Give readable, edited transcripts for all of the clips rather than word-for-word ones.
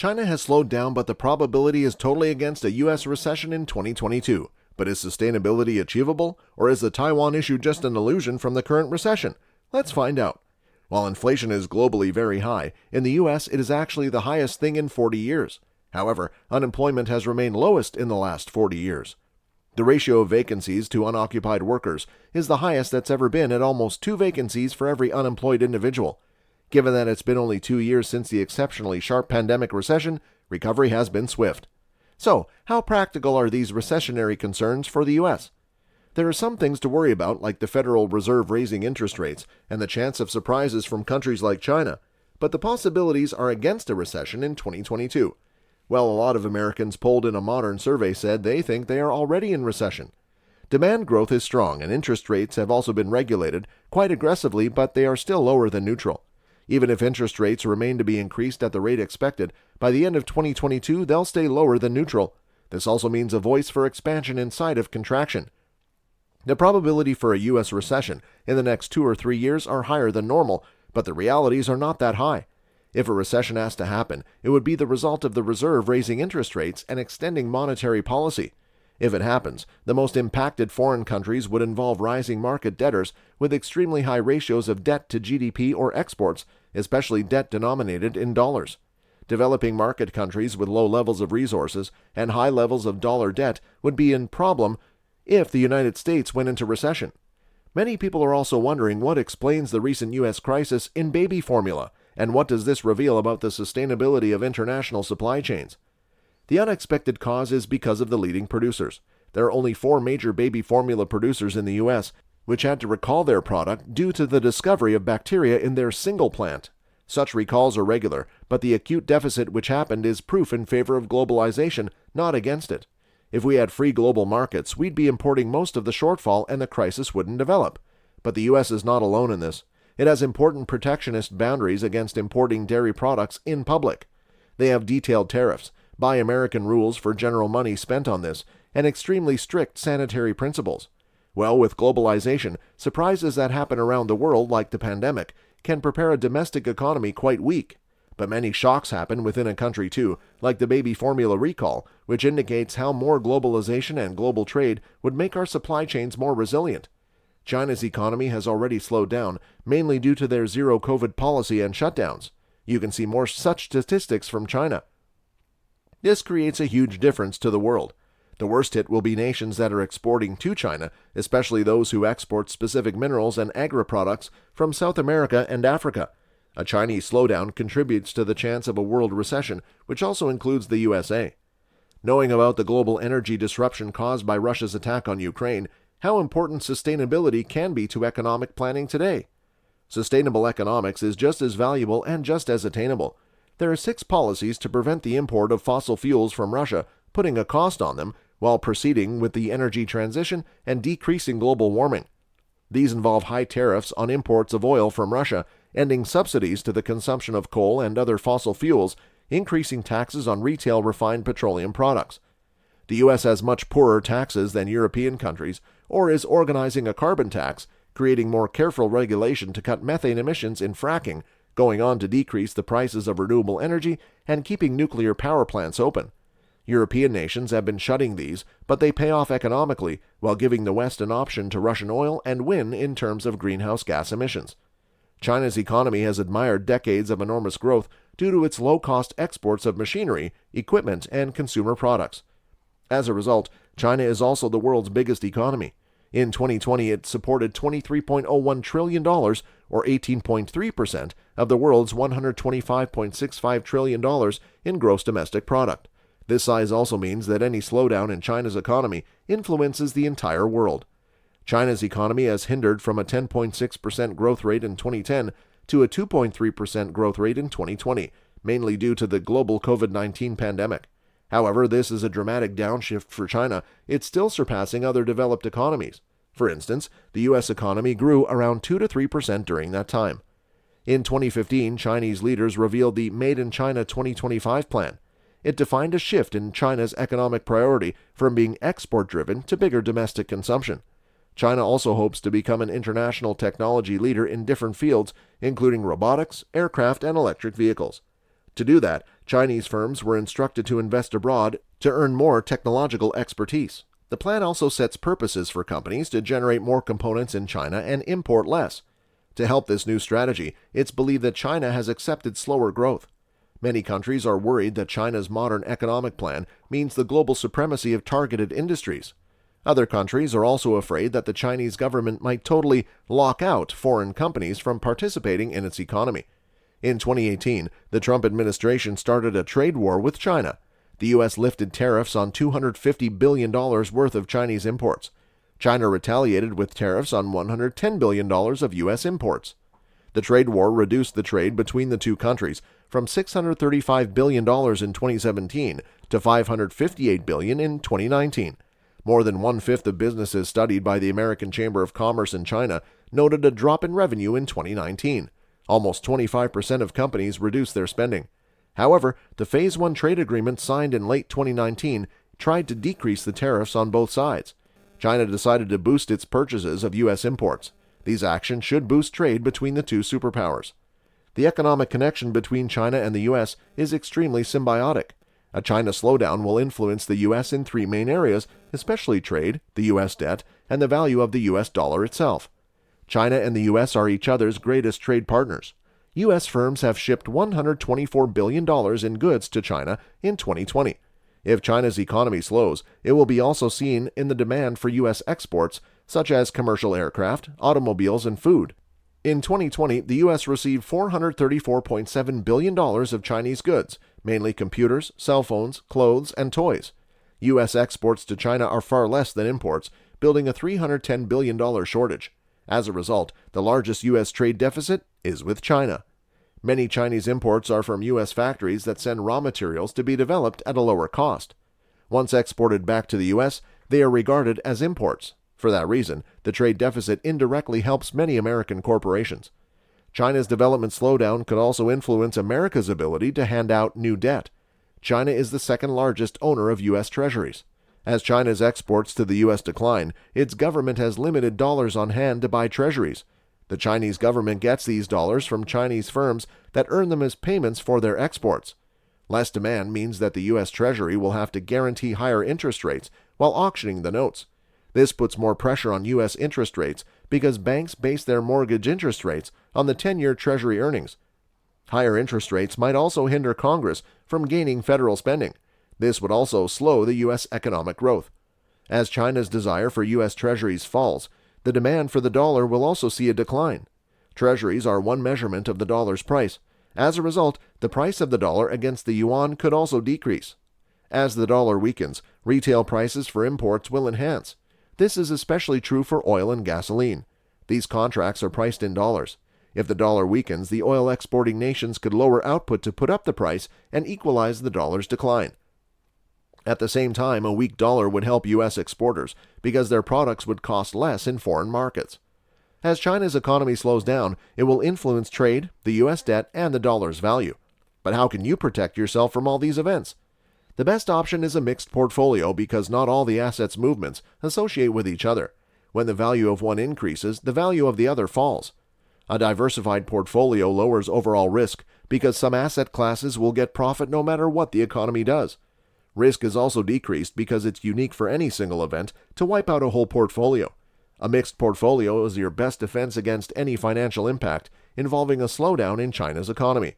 China has slowed down, but the probability is totally against a U.S. recession in 2022. But is sustainability achievable, or is the Taiwan issue just an illusion from the current recession? Let's find out. While inflation is globally very high, in the U.S. it is actually the highest thing in 40 years. However, unemployment has remained lowest in the last 40 years. The ratio of vacancies to unoccupied workers is the highest that's ever been at almost 2 vacancies for every unemployed individual. Given that it's been only 2 years since the exceptionally sharp pandemic recession, recovery has been swift. So, how practical are these recessionary concerns for the U.S.? There are some things to worry about, like the Federal Reserve raising interest rates and the chance of surprises from countries like China, but the possibilities are against a recession in 2022. Well, a lot of Americans polled in a modern survey said they think they are already in recession. Demand growth is strong and interest rates have also been regulated quite aggressively, but they are still lower than neutral. Even if interest rates remain to be increased at the rate expected, by the end of 2022 they'll stay lower than neutral. This also means a voice for expansion inside of contraction. The probability for a U.S. recession in the next 2 or 3 years are higher than normal, but the realities are not that high. If a recession has to happen, it would be the result of the Reserve raising interest rates and extending monetary policy. If it happens, the most impacted foreign countries would involve rising market debtors with extremely high ratios of debt to GDP or exports, especially debt denominated in dollars. Developing market countries with low levels of resources and high levels of dollar debt would be in problem if the United States went into recession. Many people are also wondering what explains the recent U.S. crisis in baby formula, and what does this reveal about the sustainability of international supply chains. The unexpected cause is because of the leading producers. There are only 4 major baby formula producers in the U.S., which had to recall their product due to the discovery of bacteria in their single plant. Such recalls are regular, but the acute deficit which happened is proof in favor of globalization, not against it. If we had free global markets, we'd be importing most of the shortfall and the crisis wouldn't develop. But the U.S. is not alone in this. It has important protectionist boundaries against importing dairy products in public. They have detailed tariffs, Buy American rules for general money spent on this, and extremely strict sanitary principles. Well, with globalization, surprises that happen around the world, like the pandemic, can prepare a domestic economy quite weak. But many shocks happen within a country too, like the baby formula recall, which indicates how more globalization and global trade would make our supply chains more resilient. China's economy has already slowed down, mainly due to their zero-COVID policy and shutdowns. You can see more such statistics from China. This creates a huge difference to the world. The worst hit will be nations that are exporting to China, especially those who export specific minerals and agri-products from South America and Africa. A Chinese slowdown contributes to the chance of a world recession, which also includes the USA. Knowing about the global energy disruption caused by Russia's attack on Ukraine, how important sustainability can be to economic planning today. Sustainable economics is just as valuable and just as attainable. There are 6 policies to prevent the import of fossil fuels from Russia, putting a cost on them, while proceeding with the energy transition and decreasing global warming. These involve high tariffs on imports of oil from Russia, ending subsidies to the consumption of coal and other fossil fuels, increasing taxes on retail refined petroleum products. The U.S. has much poorer taxes than European countries, or is organizing a carbon tax, creating more careful regulation to cut methane emissions in fracking, going on to decrease the prices of renewable energy and keeping nuclear power plants open. European nations have been shutting these, but they pay off economically while giving the West an option to Russian oil and win in terms of greenhouse gas emissions. China's economy has admired decades of enormous growth due to its low-cost exports of machinery, equipment, and consumer products. As a result, China is also the world's biggest economy. In 2020, it supported $23.01 trillion, or 18.3% of the world's $125.65 trillion in gross domestic product. This size also means that any slowdown in China's economy influences the entire world. China's economy has hindered from a 10.6% growth rate in 2010 to a 2.3% growth rate in 2020, mainly due to the global COVID-19 pandemic. However, this is a dramatic downshift for China. It's still surpassing other developed economies. For instance, the U.S. economy grew around 2 to 3% during that time. In 2015, Chinese leaders revealed the Made in China 2025 plan. It defined a shift in China's economic priority from being export-driven to bigger domestic consumption. China also hopes to become an international technology leader in different fields, including robotics, aircraft, and electric vehicles. To do that, Chinese firms were instructed to invest abroad to earn more technological expertise. The plan also sets purposes for companies to generate more components in China and import less. To help this new strategy, it's believed that China has accepted slower growth. Many countries are worried that China's modern economic plan means the global supremacy of targeted industries. Other countries are also afraid that the Chinese government might totally lock out foreign companies from participating in its economy. In 2018, the Trump administration started a trade war with China. The U.S. lifted tariffs on $250 billion worth of Chinese imports. China retaliated with tariffs on $110 billion of U.S. imports. The trade war reduced the trade between the two countries from $635 billion in 2017 to $558 billion in 2019. More than one-fifth of businesses studied by the American Chamber of Commerce in China noted a drop in revenue in 2019. Almost 25% of companies reduced their spending. However, the Phase 1 trade agreement signed in late 2019 tried to decrease the tariffs on both sides. China decided to boost its purchases of U.S. imports. These actions should boost trade between the two superpowers. The economic connection between China and the U.S. is extremely symbiotic. A China slowdown will influence the U.S. in three main areas, especially trade, the U.S. debt, and the value of the U.S. dollar itself. China and the U.S. are each other's greatest trade partners. U.S. firms have shipped $124 billion in goods to China in 2020. If China's economy slows, it will be also seen in the demand for U.S. exports, such as commercial aircraft, automobiles, and food. In 2020, the U.S. received $434.7 billion of Chinese goods, mainly computers, cell phones, clothes, and toys. U.S. exports to China are far less than imports, building a $310 billion shortage. As a result, the largest U.S. trade deficit is with China. Many Chinese imports are from U.S. factories that send raw materials to be developed at a lower cost. Once exported back to the U.S., they are regarded as imports. For that reason, the trade deficit indirectly helps many American corporations. China's development slowdown could also influence America's ability to hand out new debt. China is the second largest owner of U.S. treasuries. As China's exports to the U.S. decline, its government has limited dollars on hand to buy treasuries. The Chinese government gets these dollars from Chinese firms that earn them as payments for their exports. Less demand means that the U.S. Treasury will have to guarantee higher interest rates while auctioning the notes. This puts more pressure on U.S. interest rates because banks base their mortgage interest rates on the 10-year Treasury earnings. Higher interest rates might also hinder Congress from gaining federal spending. This would also slow the U.S. economic growth. As China's desire for U.S. treasuries falls, the demand for the dollar will also see a decline. Treasuries are one measurement of the dollar's price. As a result, the price of the dollar against the yuan could also decrease. As the dollar weakens, retail prices for imports will enhance. This is especially true for oil and gasoline. These contracts are priced in dollars. If the dollar weakens, the oil exporting nations could lower output to put up the price and equalize the dollar's decline. At the same time, a weak dollar would help U.S. exporters because their products would cost less in foreign markets. As China's economy slows down, it will influence trade, the U.S. debt, and the dollar's value. But how can you protect yourself from all these events? The best option is a mixed portfolio because not all the assets' movements associate with each other. When the value of one increases, the value of the other falls. A diversified portfolio lowers overall risk because some asset classes will get profit no matter what the economy does. Risk is also decreased because it's unique for any single event to wipe out a whole portfolio. A mixed portfolio is your best defense against any financial impact involving a slowdown in China's economy.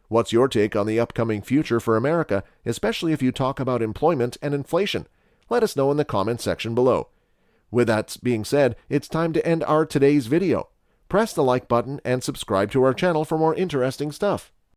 What's your take on the upcoming future for America, especially if you talk about employment and inflation? Let us know in the comment section below. With that being said, it's time to end our today's video. Press the like button and subscribe to our channel for more interesting stuff.